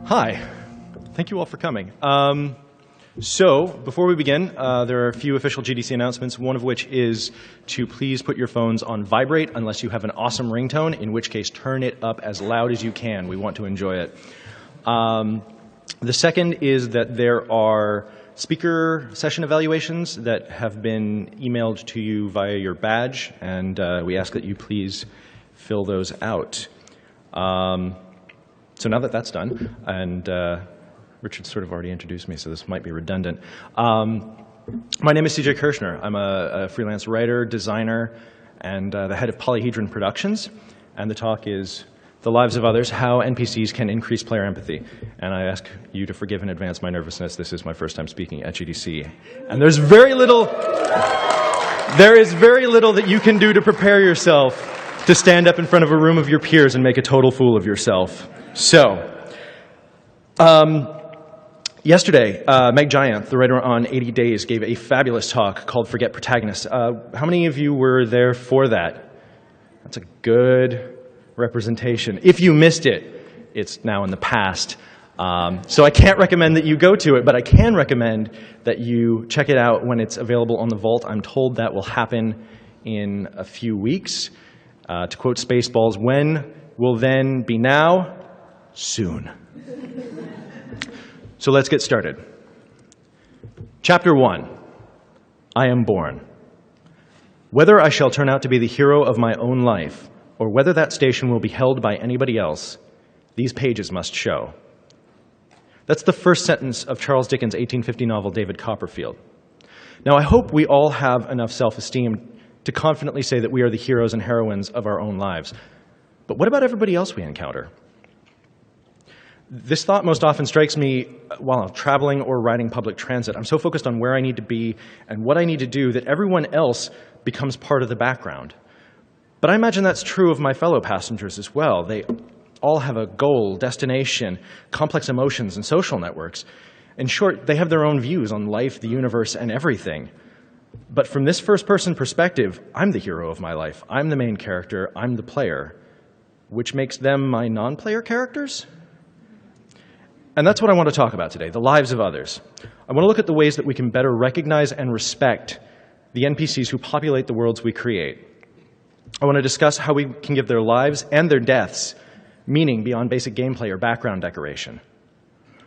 Hi. Thank you all for coming. So, before we begin, there are a few official GDC announcements, one of which is to please put your phones on vibrate unless you have an awesome ringtone, in which case turn it up as loud as you can. We want to enjoy it. The second is that there are speaker session evaluations that have been emailed to you via your badge, and we ask that you please fill those out. So now that that's done, and Richard sort of already introduced me, so this might be redundant. My name is CJ Kershner. I'm a freelance writer, designer, and the head of Polyhedron Productions. And the talk is The Lives of Others, How NPCs Can Increase Player Empathy. And I ask you to forgive in advance my nervousness. This is my first time speaking at GDC. And there is very little that you can do to prepare yourself to stand up in front of a room of your peers and make a total fool of yourself. So, yesterday, Meg Giant, the writer on 80 Days, gave a fabulous talk called Forget Protagonists. How many of you were there for that? That's a good representation. If you missed it, it's now in the past. So I can't recommend that you go to it, but I can recommend that you check it out when it's available on the Vault. I'm told that will happen in a few weeks. To quote Spaceballs, when will then be now? Soon. So let's get started. Chapter 1, I am born. Whether I shall turn out to be the hero of my own life, or whether that station will be held by anybody else, these pages must show. That's the first sentence of Charles Dickens' 1850 novel, David Copperfield. Now, I hope we all have enough self-esteem to confidently say that we are the heroes and heroines of our own lives. But what about everybody else we encounter? This thought most often strikes me while I'm traveling or riding public transit. I'm so focused on where I need to be and what I need to do that everyone else becomes part of the background. But I imagine that's true of my fellow passengers as well. They all have a goal, destination, complex emotions, and social networks. In short, they have their own views on life, the universe, and everything. But from this first-person perspective, I'm the hero of my life. I'm the main character. I'm the player, which makes them my non-player characters? And that's what I want to talk about today, the lives of others. I want to look at the ways that we can better recognize and respect the NPCs who populate the worlds we create. I want to discuss how we can give their lives and their deaths meaning beyond basic gameplay or background decoration.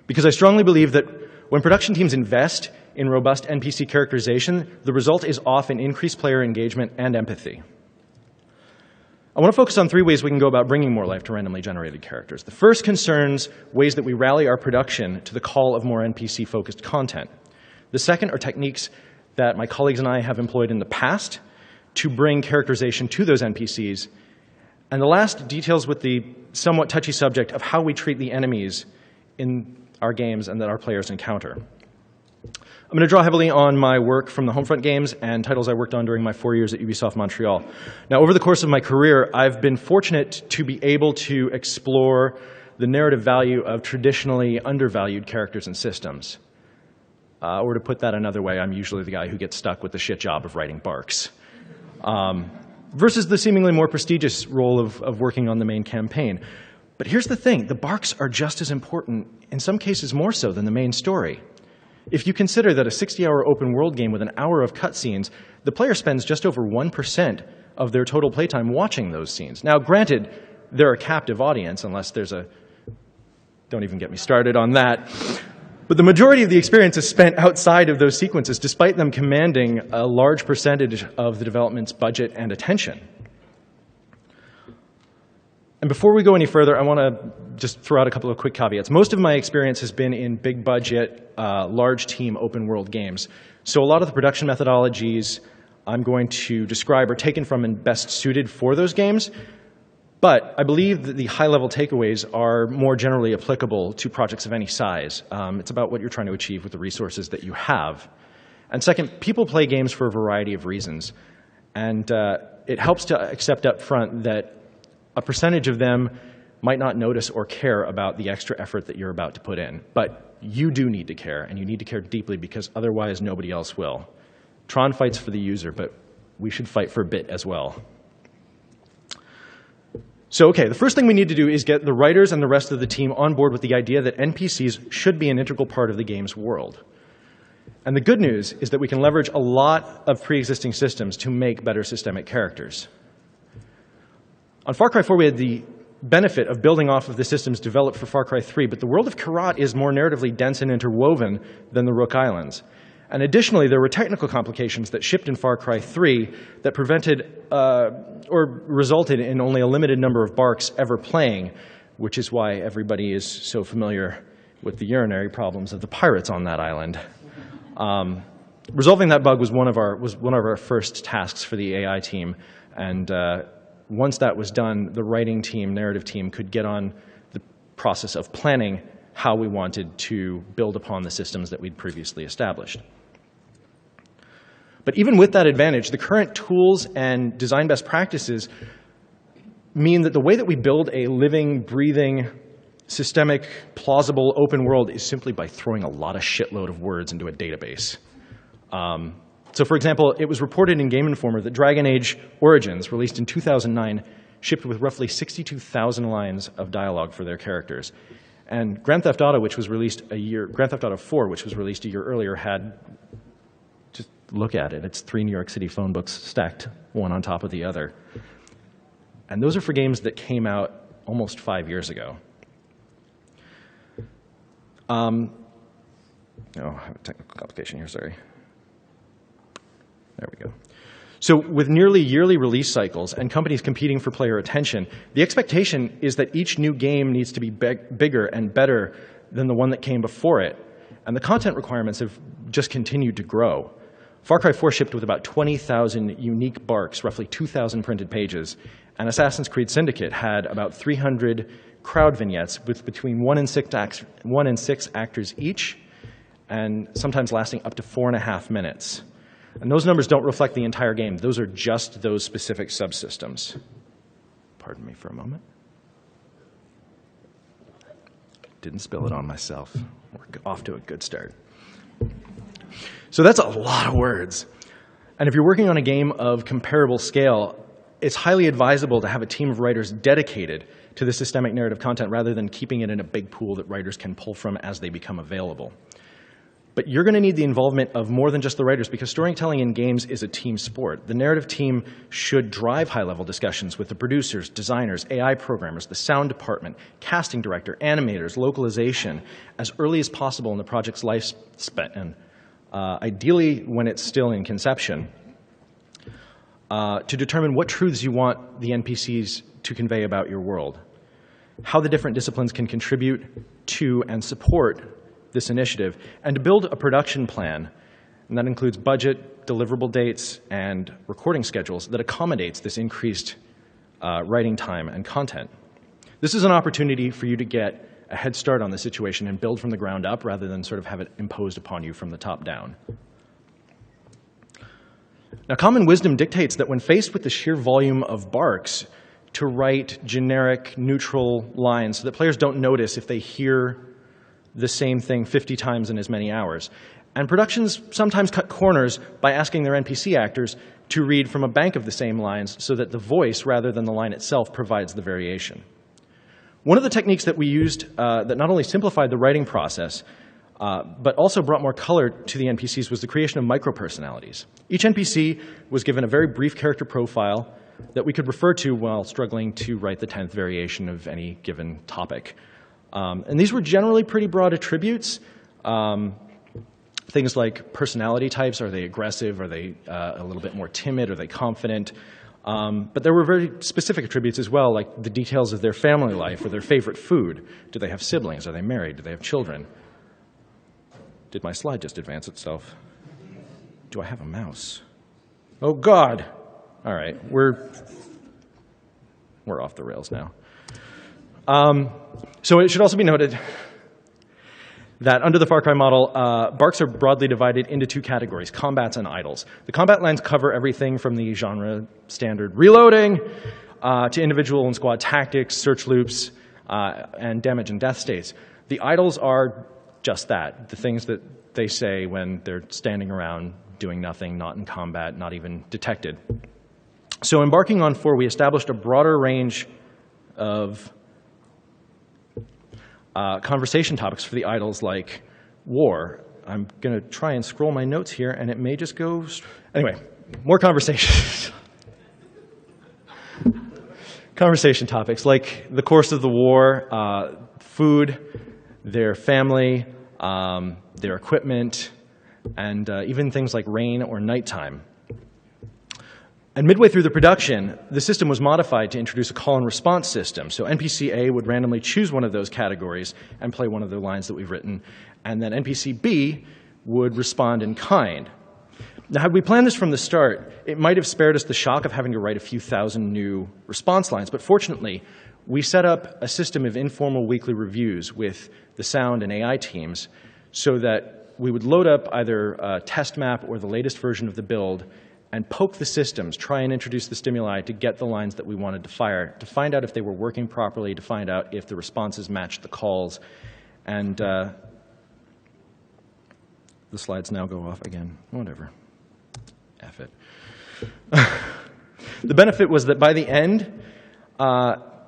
Because I strongly believe that when production teams invest in robust NPC characterization, the result is often increased player engagement and empathy. I want to focus on 3 ways we can go about bringing more life to randomly generated characters. The first concerns ways that we rally our production to the call of more NPC-focused content. The second are techniques that my colleagues and I have employed in the past to bring characterization to those NPCs. And the last deals with the somewhat touchy subject of how we treat the enemies in our games and that our players encounter. I'm going to draw heavily on my work from the Homefront games and titles I worked on during my 4 years at Ubisoft Montreal. Now, over the course of my career, I've been fortunate to be able to explore the narrative value of traditionally undervalued characters and systems. Or to put that another way, I'm usually the guy who gets stuck with the shit job of writing barks. Versus the seemingly more prestigious role of working on the main campaign. But here's the thing, the barks are just as important, in some cases more so than the main story. If you consider that a 60-hour open-world game with an hour of cutscenes, the player spends just over 1% of their total playtime watching those scenes. Now, granted, they're a captive audience, unless there's a... Don't even get me started on that. But the majority of the experience is spent outside of those sequences, despite them commanding a large percentage of the development's budget and attention. And before we go any further, I want to just throw out a couple of quick caveats. Most of my experience has been in big-budget, large-team, open-world games. So a lot of the production methodologies I'm going to describe are taken from and best suited for those games. But I believe that the high-level takeaways are more generally applicable to projects of any size. It's about what you're trying to achieve with the resources that you have. And second, people play games for a variety of reasons. And it helps to accept up front that a percentage of them might not notice or care about the extra effort that you're about to put in. But you do need to care, and you need to care deeply because otherwise nobody else will. Tron fights for the user, but we should fight for bit as well. So, okay, the first thing we need to do is get the writers and the rest of the team on board with the idea that NPCs should be an integral part of the game's world. And the good news is that we can leverage a lot of pre-existing systems to make better systemic characters. On Far Cry 4, we had the benefit of building off of the systems developed for Far Cry 3, but the world of Karat is more narratively dense and interwoven than the Rook Islands. And additionally, there were technical complications that shipped in Far Cry 3 that prevented or resulted in only a limited number of barks ever playing, which is why everybody is so familiar with the urinary problems of the pirates on that island. Resolving that bug was one of our first tasks for the AI team, and once that was done, the writing team, narrative team, could get on the process of planning how we wanted to build upon the systems that we'd previously established. But even with that advantage, the current tools and design best practices mean that the way that we build a living, breathing, systemic, plausible, open world is simply by throwing a lot of shitload of words into a database. So for example, it was reported in Game Informer that Dragon Age Origins, released in 2009, shipped with roughly 62,000 lines of dialogue for their characters. And Grand Theft Auto, Grand Theft Auto 4, which was released a year earlier, had, just look at it, it's 3 New York City phone books stacked one on top of the other. And those are for games that came out almost 5 years ago. I have a technical complication here, sorry. There we go. So with nearly yearly release cycles and companies competing for player attention, the expectation is that each new game needs to be bigger and better than the one that came before it. And the content requirements have just continued to grow. Far Cry 4 shipped with about 20,000 unique barks, roughly 2,000 printed pages, and Assassin's Creed Syndicate had about 300 crowd vignettes with between 1 and 6 actors each, and sometimes lasting up to 4.5 minutes. And those numbers don't reflect the entire game. Those are just those specific subsystems. Pardon me for a moment. Didn't spill it on myself. We're off to a good start. So that's a lot of words. And if you're working on a game of comparable scale, it's highly advisable to have a team of writers dedicated to the systemic narrative content rather than keeping it in a big pool that writers can pull from as they become available. But you're going to need the involvement of more than just the writers, because storytelling in games is a team sport. The narrative team should drive high-level discussions with the producers, designers, AI programmers, the sound department, casting director, animators, localization, as early as possible in the project's lifespan, ideally when it's still in conception, to determine what truths you want the NPCs to convey about your world, how the different disciplines can contribute to and support this initiative, and to build a production plan, and that includes budget, deliverable dates, and recording schedules that accommodates this increased writing time and content. This is an opportunity for you to get a head start on the situation and build from the ground up rather than sort of have it imposed upon you from the top down. Now, common wisdom dictates that when faced with the sheer volume of barks, to write generic, neutral lines so that players don't notice if they hear the same thing 50 times in as many hours. And productions sometimes cut corners by asking their NPC actors to read from a bank of the same lines so that the voice, rather than the line itself, provides the variation. One of the techniques that we used that not only simplified the writing process, but also brought more color to the NPCs was the creation of micro-personalities. Each NPC was given a very brief character profile that we could refer to while struggling to write the 10th variation of any given topic. And these were generally pretty broad attributes. Things like personality types. Are they aggressive? Are they a little bit more timid? Are they confident? But there were very specific attributes as well, like the details of their family life or their favorite food. Do they have siblings? Are they married? Do they have children? Did my slide just advance itself? Do I have a mouse? Oh, God. All right, we're off the rails now. So it should also be noted that under the Far Cry model, barks are broadly divided into 2 categories, combats and idols. The combat lines cover everything from the genre standard reloading to individual and squad tactics, search loops, and damage and death states. The idols are just that, the things that they say when they're standing around doing nothing, not in combat, not even detected. So embarking on 4, we established a broader range of conversation topics for the idols like war. I'm going to try and scroll my notes here, and it may just go... Anyway, more conversations. Conversation topics like the course of the war, food, their family, their equipment, and even things like rain or nighttime. And midway through the production, the system was modified to introduce a call and response system. So NPC A would randomly choose one of those categories and play one of the lines that we've written, and then NPC B would respond in kind. Now, had we planned this from the start, it might have spared us the shock of having to write a few thousand new response lines, but fortunately, we set up a system of informal weekly reviews with the sound and AI teams so that we would load up either a test map or the latest version of the build and poke the systems, try and introduce the stimuli to get the lines that we wanted to fire, to find out if they were working properly, to find out if the responses matched the calls. And the slides now go off again. Whatever. F it. The benefit was that by the end,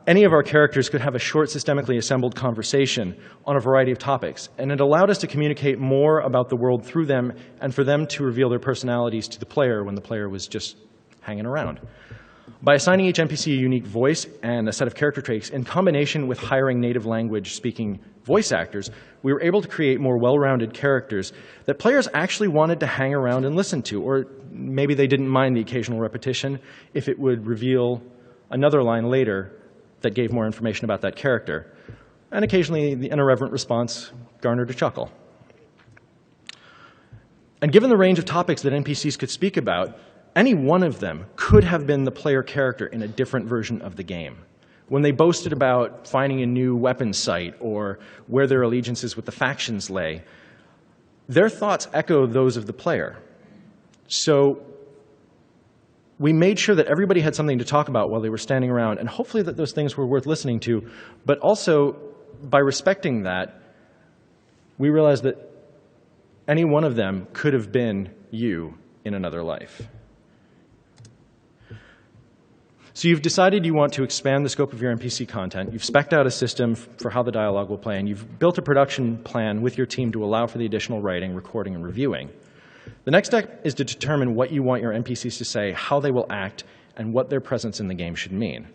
any of our characters could have a short, systemically assembled conversation on a variety of topics, and it allowed us to communicate more about the world through them and for them to reveal their personalities to the player when the player was just hanging around. By assigning each NPC a unique voice and a set of character traits, in combination with hiring native language speaking voice actors, we were able to create more well-rounded characters that players actually wanted to hang around and listen to, or maybe they didn't mind the occasional repetition if it would reveal another line later that gave more information about that character. And occasionally, an irreverent response garnered a chuckle. And given the range of topics that NPCs could speak about, any one of them could have been the player character in a different version of the game. When they boasted about finding a new weapon site or where their allegiances with the factions lay, their thoughts echoed those of the player. So we made sure that everybody had something to talk about while they were standing around, and hopefully that those things were worth listening to. But also, by respecting that, we realized that any one of them could have been you in another life. So you've decided you want to expand the scope of your NPC content, you've spec'd out a system for how the dialogue will play, and you've built a production plan with your team to allow for the additional writing, recording, and reviewing. The next step is to determine what you want your NPCs to say, how they will act, and what their presence in the game should mean.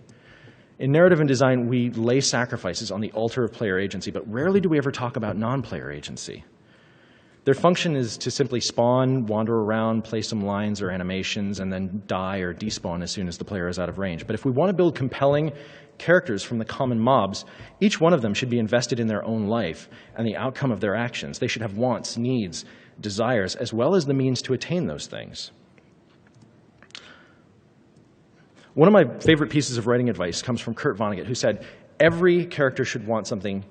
In narrative and design, we lay sacrifices on the altar of player agency, but rarely do we ever talk about non-player agency. Their function is to simply spawn, wander around, play some lines or animations, and then die or despawn as soon as the player is out of range. But if we want to build compelling characters from the common mobs, each one of them should be invested in their own life and the outcome of their actions. They should have wants, needs, desires, as well as the means to attain those things. One of my favorite pieces of writing advice comes from Kurt Vonnegut, who said, every character should want something,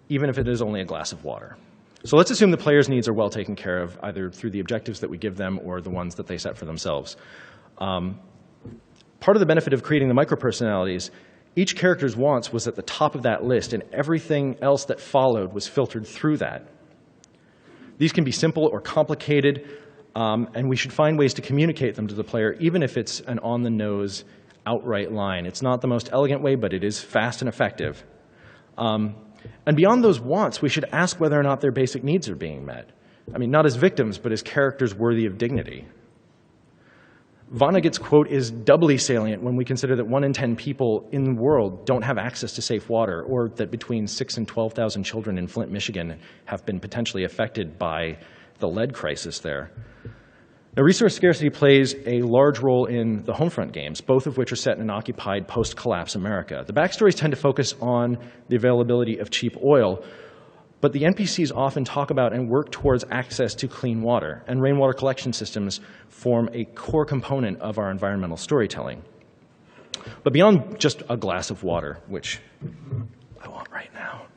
even if it is only a glass of water. So let's assume the player's needs are well taken care of, either through the objectives that we give them or the ones that they set for themselves. Part of the benefit of creating the micro-personalities, each character's wants was at the top of that list, and everything else that followed was filtered through that. These can be simple or complicated, and we should find ways to communicate them to the player, even if it's an on-the-nose, outright line. It's not the most elegant way, but it is fast and effective. And beyond those wants, we should ask whether or not their basic needs are being met. I mean, not as victims, but as characters worthy of dignity. Vonnegut's quote is doubly salient when we consider that 1 in 10 people in the world don't have access to safe water, or that between 6,000 and 12,000 children in Flint, Michigan have been potentially affected by the lead crisis there. Now, resource scarcity plays a large role in the Homefront games, both of which are set in an occupied post-collapse America. The backstories tend to focus on the availability of cheap oil, but the NPCs often talk about and work towards access to clean water, and rainwater collection systems form a core component of our environmental storytelling. But beyond just a glass of water, which I want right now,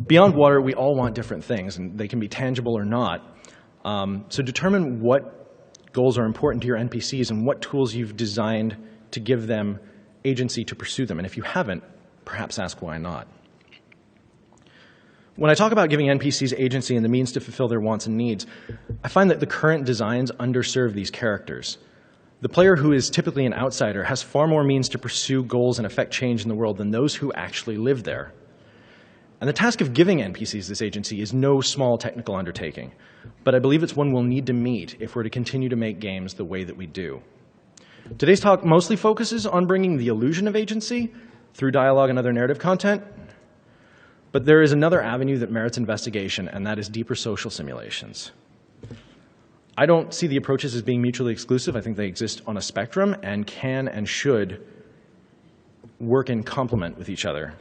beyond water, we all want different things, and they can be tangible or not. So determine what goals are important to your NPCs and what tools you've designed to give them agency to pursue them. And if you haven't, perhaps ask why not. When I talk about giving NPCs agency and the means to fulfill their wants and needs, I find that the current designs underserve these characters. The player who is typically an outsider has far more means to pursue goals and affect change in the world than those who actually live there. And the task of giving NPCs this agency is no small technical undertaking, but I believe it's one we'll need to meet if we're to continue to make games the way that we do. Today's talk mostly focuses on bringing the illusion of agency through dialogue and other narrative content, but there is another avenue that merits investigation, and that is deeper social simulations. I don't see the approaches as being mutually exclusive. I think they exist on a spectrum and can and should work in complement with each other.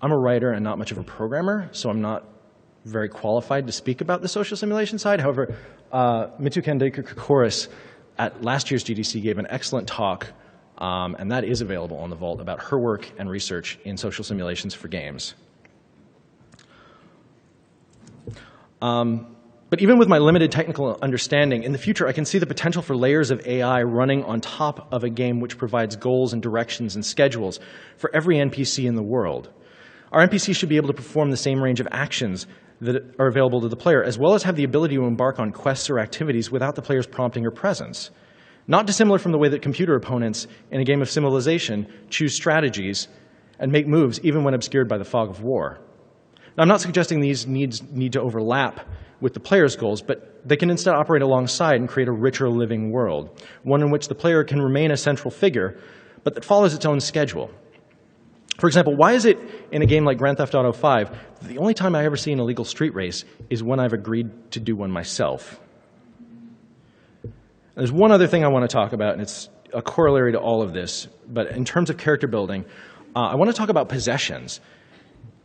I'm a writer and not much of a programmer, so I'm not very qualified to speak about the social simulation side. However, Mithu Kandekar-Kokoris at last year's GDC gave an excellent talk, and that is available on the Vault, about her work and research in social simulations for games. But even with my limited technical understanding, in the future I can see the potential for layers of AI running on top of a game which provides goals and directions and schedules for every NPC in the world. Our NPCs should be able to perform the same range of actions that are available to the player, as well as have the ability to embark on quests or activities without the player's prompting or presence. Not dissimilar from the way that computer opponents in a game of Civilization choose strategies and make moves even when obscured by the fog of war. Now, I'm not suggesting these needs need to overlap with the player's goals, but they can instead operate alongside and create a richer living world, one in which the player can remain a central figure, but that follows its own schedule. For example, why is it in a game like Grand Theft Auto 5 that the only time I ever see an illegal street race is when I've agreed to do one myself? There's one other thing I want to talk about, and it's a corollary to all of this, but in terms of character building, I want to talk about possessions.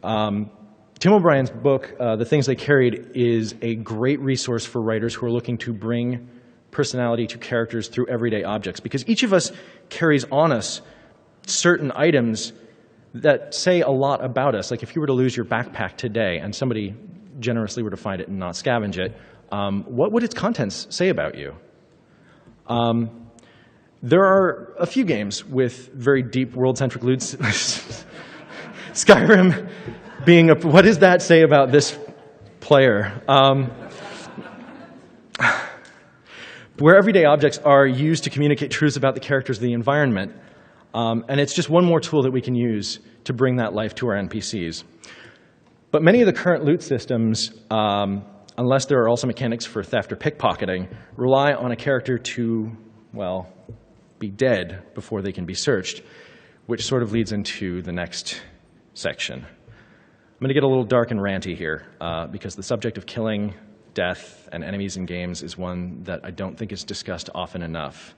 Tim O'Brien's book, The Things They Carried, is a great resource for writers who are looking to bring personality to characters through everyday objects, because each of us carries on us certain items that say a lot about us. Like if you were to lose your backpack today and somebody generously were to find it and not scavenge it, what would its contents say about you? There are a few games with very deep world-centric loot. Skyrim being a, what does that say about this player? Where everyday objects are used to communicate truths about the characters of the environment. And it's just one more tool that we can use to bring that life to our NPCs. But many of the current loot systems, unless there are also mechanics for theft or pickpocketing, rely on a character to, well, be dead before they can be searched, which sort of leads into the next section. I'm going to get a little dark and ranty here, because the subject of killing, death, and enemies in games is one that I don't think is discussed often enough.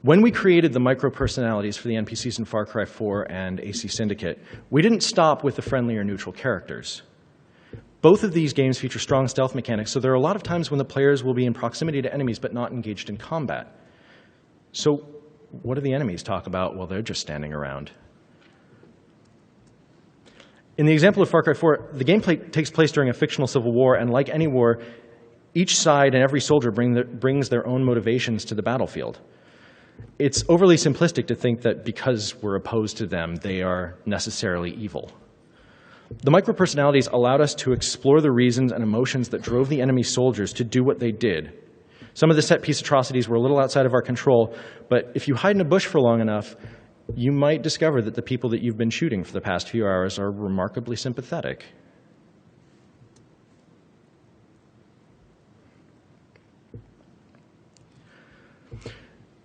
When we created the micro-personalities for the NPCs in Far Cry 4 and AC Syndicate, we didn't stop with the friendly or neutral characters. Both of these games feature strong stealth mechanics, so there are a lot of times when the players will be in proximity to enemies but not engaged in combat. So what do the enemies talk about while they're just standing around? In the example of Far Cry 4, the gameplay takes place during a fictional civil war, and like any war, each side and every soldier brings their own motivations to the battlefield. It's overly simplistic to think that because we're opposed to them, they are necessarily evil. The micro-personalities allowed us to explore the reasons and emotions that drove the enemy soldiers to do what they did. Some of the set-piece atrocities were a little outside of our control, but if you hide in a bush for long enough, you might discover that the people that you've been shooting for the past few hours are remarkably sympathetic.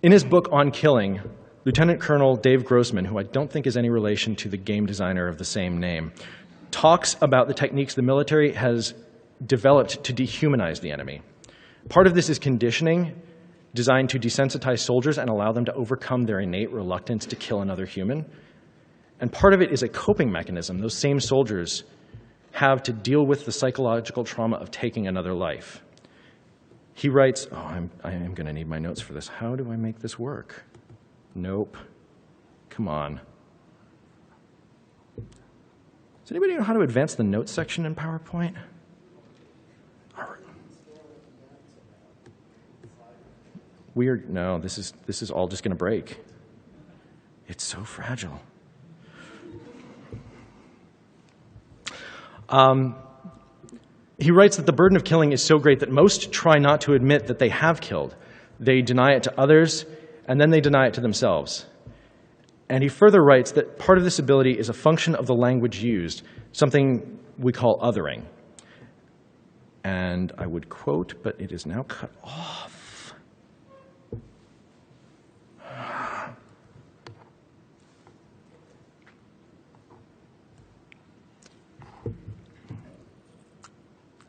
In his book on killing, Lieutenant Colonel Dave Grossman, who I don't think is any relation to the game designer of the same name, talks about the techniques the military has developed to dehumanize the enemy. Part of this is conditioning, designed to desensitize soldiers and allow them to overcome their innate reluctance to kill another human. And part of it is a coping mechanism those same soldiers have to deal with the psychological trauma of taking another life. He writes, I am going to need my notes for this. How do I make this work? Nope. Come on. Does anybody know how to advance the notes section in PowerPoint? Weird. No, this is all just going to break. It's so fragile. He writes that the burden of killing is so great that most try not to admit that they have killed. They deny it to others, and then they deny it to themselves. And he further writes that part of this ability is a function of the language used, something we call othering. And I would quote, but it is now cut off.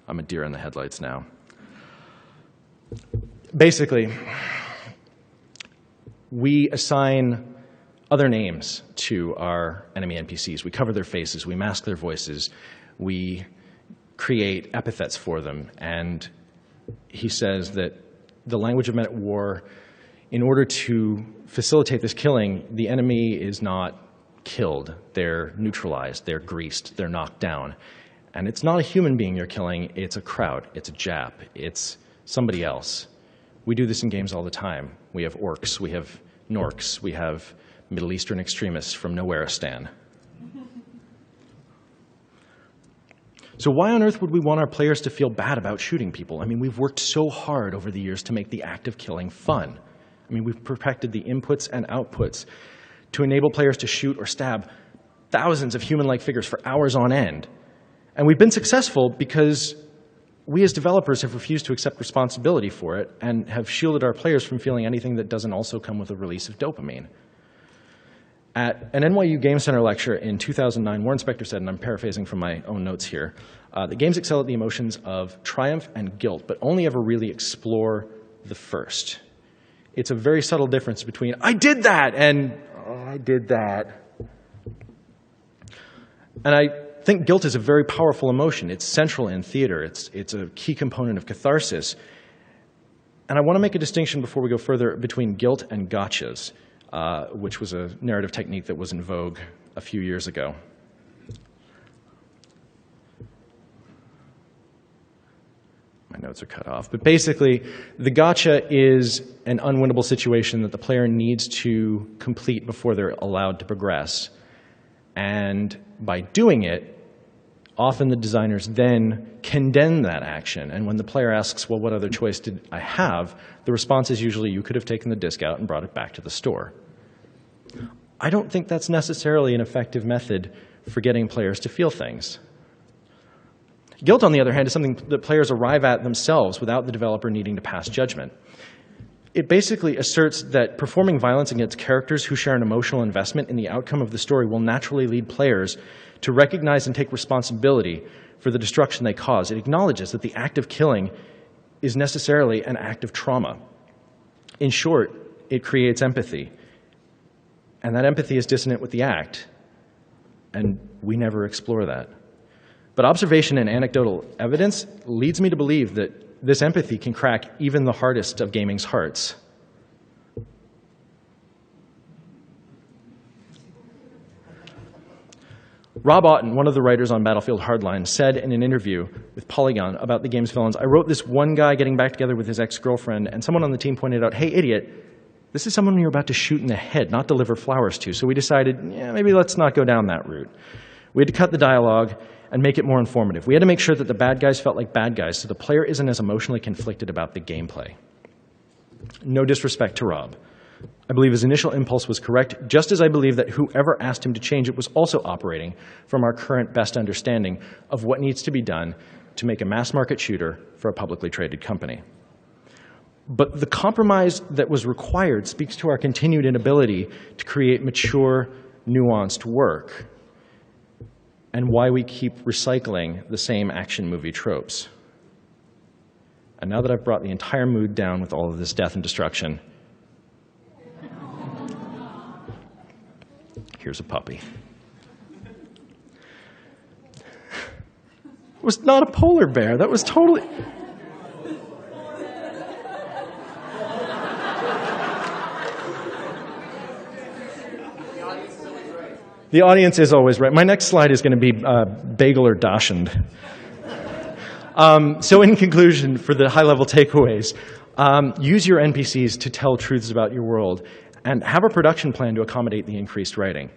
I'm a deer in the headlights now. Basically, we assign other names to our enemy NPCs. We cover their faces, we mask their voices, we create epithets for them. And he says that the language of men at war, in order to facilitate this killing, the enemy is not killed. They're neutralized, they're greased, they're knocked down. And it's not a human being you're killing, it's a crowd, it's a Jap, it's somebody else. We do this in games all the time. We have orcs, we have Norks, we have Middle Eastern extremists from Nowhereistan. So why on earth would we want our players to feel bad about shooting people? I mean, we've worked so hard over the years to make the act of killing fun. I mean, we've perfected the inputs and outputs to enable players to shoot or stab thousands of human-like figures for hours on end. And we've been successful because we as developers have refused to accept responsibility for it and have shielded our players from feeling anything that doesn't also come with a release of dopamine. At an NYU Game Center lecture in 2009, Warren Spector said, and I'm paraphrasing from my own notes here, that games excel at the emotions of triumph and guilt, but only ever really explore the first. It's a very subtle difference between, I did that, and oh, I did that. And I think guilt is a very powerful emotion. It's central in theater. It's a key component of catharsis. And I want to make a distinction before we go further between guilt and gotchas, which was a narrative technique that was in vogue a few years ago. My notes are cut off. But basically, the gotcha is an unwinnable situation that the player needs to complete before they're allowed to progress. And by doing it, often the designers then condemn that action. And when the player asks, well, what other choice did I have? The response is usually, you could have taken the disc out and brought it back to the store. I don't think that's necessarily an effective method for getting players to feel things. Guilt, on the other hand, is something that players arrive at themselves without the developer needing to pass judgment. It basically asserts that performing violence against characters who share an emotional investment in the outcome of the story will naturally lead players to recognize and take responsibility for the destruction they cause. It acknowledges that the act of killing is necessarily an act of trauma. In short, it creates empathy. And that empathy is dissonant with the act. And we never explore that. But observation and anecdotal evidence leads me to believe that this empathy can crack even the hardest of gaming's hearts. Rob Otten, one of the writers on Battlefield Hardline, said in an interview with Polygon about the game's villains, I wrote this one guy getting back together with his ex-girlfriend, and someone on the team pointed out, hey, idiot, this is someone you're about to shoot in the head, not deliver flowers to. So we decided, yeah, maybe let's not go down that route. We had to cut the dialogue and make it more informative. We had to make sure that the bad guys felt like bad guys so the player isn't as emotionally conflicted about the gameplay. No disrespect to Rob. I believe his initial impulse was correct, just as I believe that whoever asked him to change it was also operating from our current best understanding of what needs to be done to make a mass-market shooter for a publicly traded company. But the compromise that was required speaks to our continued inability to create mature, nuanced work, and why we keep recycling the same action movie tropes. And now that I've brought the entire mood down with all of this death and destruction, here's a puppy. It was not a polar bear. That was totally... The audience is always right. My next slide is going to be bagel or dachshund. So in conclusion, for the high-level takeaways, use your NPCs to tell truths about your world and have a production plan to accommodate the increased writing.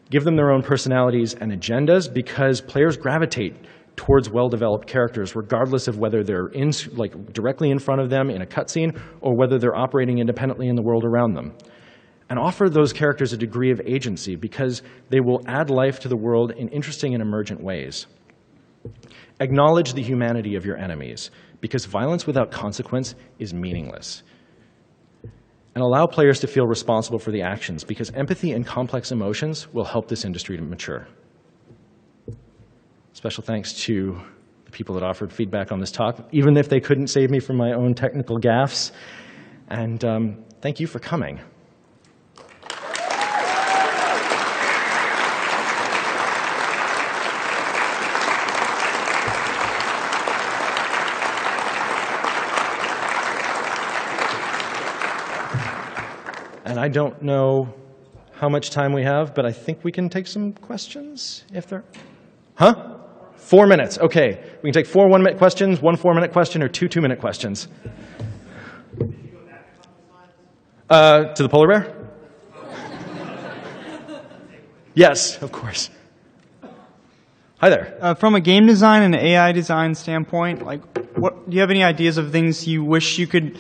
Give them their own personalities and agendas because players gravitate towards well-developed characters, regardless of whether they're directly in front of them in a cutscene or whether they're operating independently in the world around them. And offer those characters a degree of agency because they will add life to the world in interesting and emergent ways. Acknowledge the humanity of your enemies because violence without consequence is meaningless. And allow players to feel responsible for the actions because empathy and complex emotions will help this industry to mature. Special thanks to the people that offered feedback on this talk, even if they couldn't save me from my own technical gaffes. And thank you for coming. And I don't know how much time we have, but I think we can take some questions if there... Huh? 4 minutes. Okay. We can take 4 one-minute questions, 1 4-minute question, or 2 2-minute questions. To the polar bear? Yes, of course. Hi there. From a game design and AI design standpoint, what do you have any ideas of things you wish you could,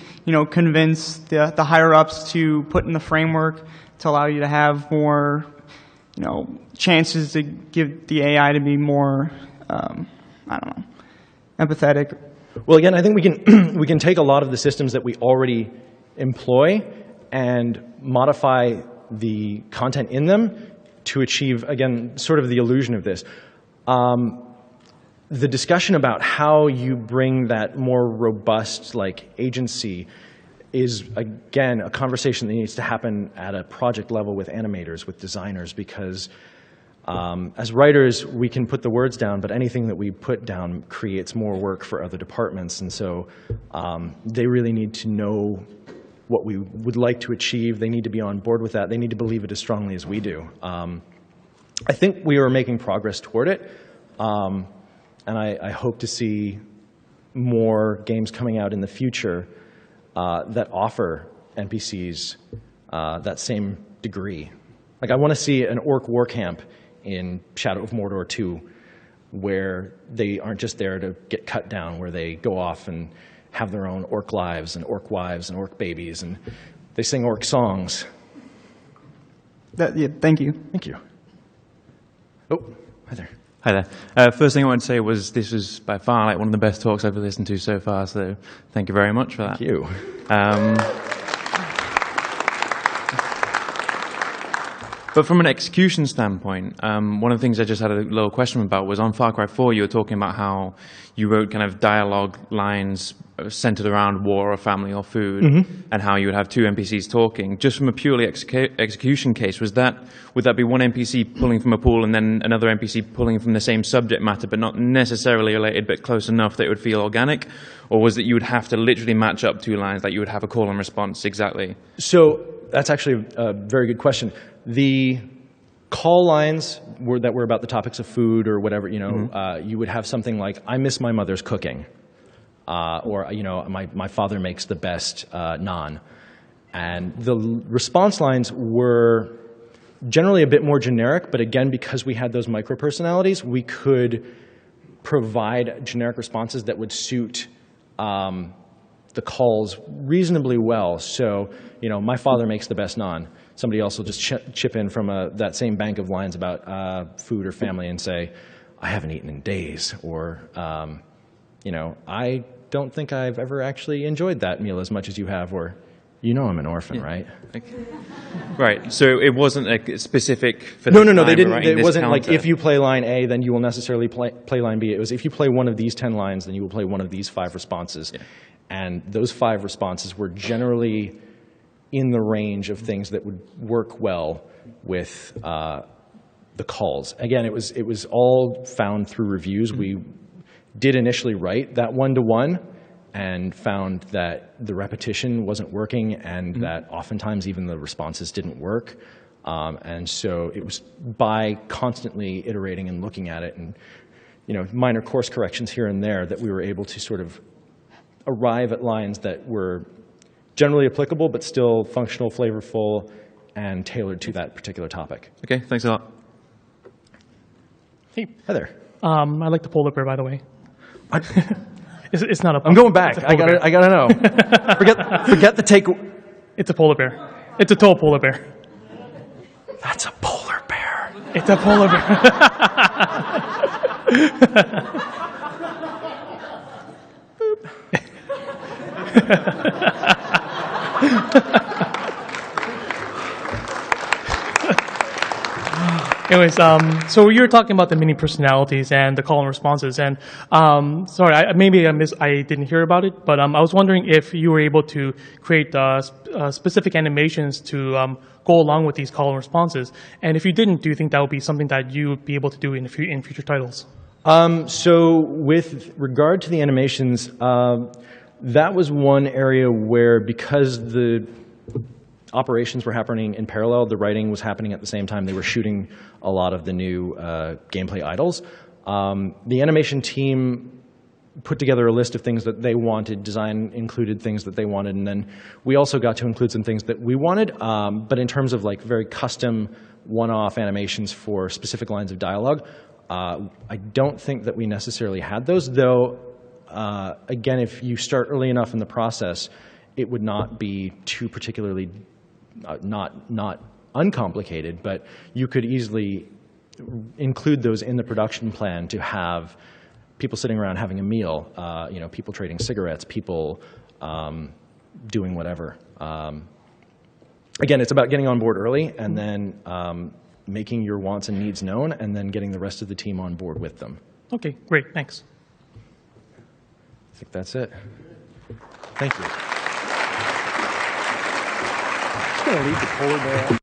convince the higher ups to put in the framework to allow you to have more, chances to give the AI to be more, empathetic? Well, again, I think we can take a lot of the systems that we already employ and modify the content in them to achieve, again, sort of the illusion of this. The discussion about how you bring that more robust agency is, again, a conversation that needs to happen at a project level with animators, with designers, because as writers, we can put the words down, but anything that we put down creates more work for other departments, and so they really need to know what we would like to achieve. They need to be on board with that. They need to believe it as strongly as we do. I think we are making progress toward it, and I hope to see more games coming out in the future that offer NPCs that same degree. I want to see an orc war camp in Shadow of Mordor 2 where they aren't just there to get cut down, where they go off and have their own orc lives and orc wives and orc babies, and they sing orc songs. Yeah, thank you. Thank you. Oh, hi there. Hi there. First thing I wanted to say was this was by far one of the best talks I've listened to so far, so thank you very much for that. Thank you. But from an execution standpoint, one of the things I just had a little question about was on Far Cry 4, you were talking about how you wrote kind of dialogue lines centered around war or family or food, and how you would have 2 NPCs talking. Just from a purely execution case, would that be one NPC pulling from a pool and then another NPC pulling from the same subject matter, but not necessarily related, but close enough that it would feel organic? Or was it you would have to literally match up 2 lines, that you would have a call and response exactly? So that's actually a very good question. The call lines that were about the topics of food or whatever, you would have something like, I miss my mother's cooking. Or, my father makes the best naan. And the response lines were generally a bit more generic, but again, because we had those micro-personalities, we could provide generic responses that would suit the calls reasonably well. So, my father makes the best naan. Somebody else will just chip in from that same bank of lines about food or family and say, I haven't eaten in days, or, I don't think I've ever actually enjoyed that meal as much as you have, or, I'm an orphan, right? Okay. Right, so it wasn't a specific... No, they didn't. It wasn't like if you play line A, then you will necessarily play line B. It was if you play one of these 10 lines, then you will play one of these 5 responses. Yeah. And those 5 responses were generally in the range of things that would work well with the calls. Again, it was all found through reviews. We did initially write that 1-to-1 and found that the repetition wasn't working and that oftentimes even the responses didn't work. And so it was by constantly iterating and looking at it and minor course corrections here and there that we were able to sort of arrive at lines that were generally applicable but still functional, flavorful, and tailored to that particular topic. Okay, thanks a lot. Hey, hi there. I like the polar bear, by the way. It's not a. I'm going back. I bear. gotta know. forget the take. It's a polar bear. It's a tall polar bear. That's a polar bear. It's a polar bear. Anyways, so you were talking about the mini personalities and the call and responses, and sorry, I didn't hear about it, but I was wondering if you were able to create specific animations to go along with these call and responses, and if you didn't, do you think that would be something that you would be able to do in future titles? So with regard to the animations, that was one area where, because the operations were happening in parallel, the writing was happening at the same time, they were shooting a lot of the new gameplay idols. The animation team put together a list of things that they wanted, design included things that they wanted, and then we also got to include some things that we wanted, but in terms of like very custom one-off animations for specific lines of dialogue, I don't think that we necessarily had those, though, again, if you start early enough in the process, it would not be too particularly not uncomplicated, but you could easily include those in the production plan to have people sitting around having a meal, people trading cigarettes, people doing whatever. Again, it's about getting on board early and then making your wants and needs known and then getting the rest of the team on board with them. Okay, great, thanks. I think that's it. Thank you. I'm just going to leave the polar bear.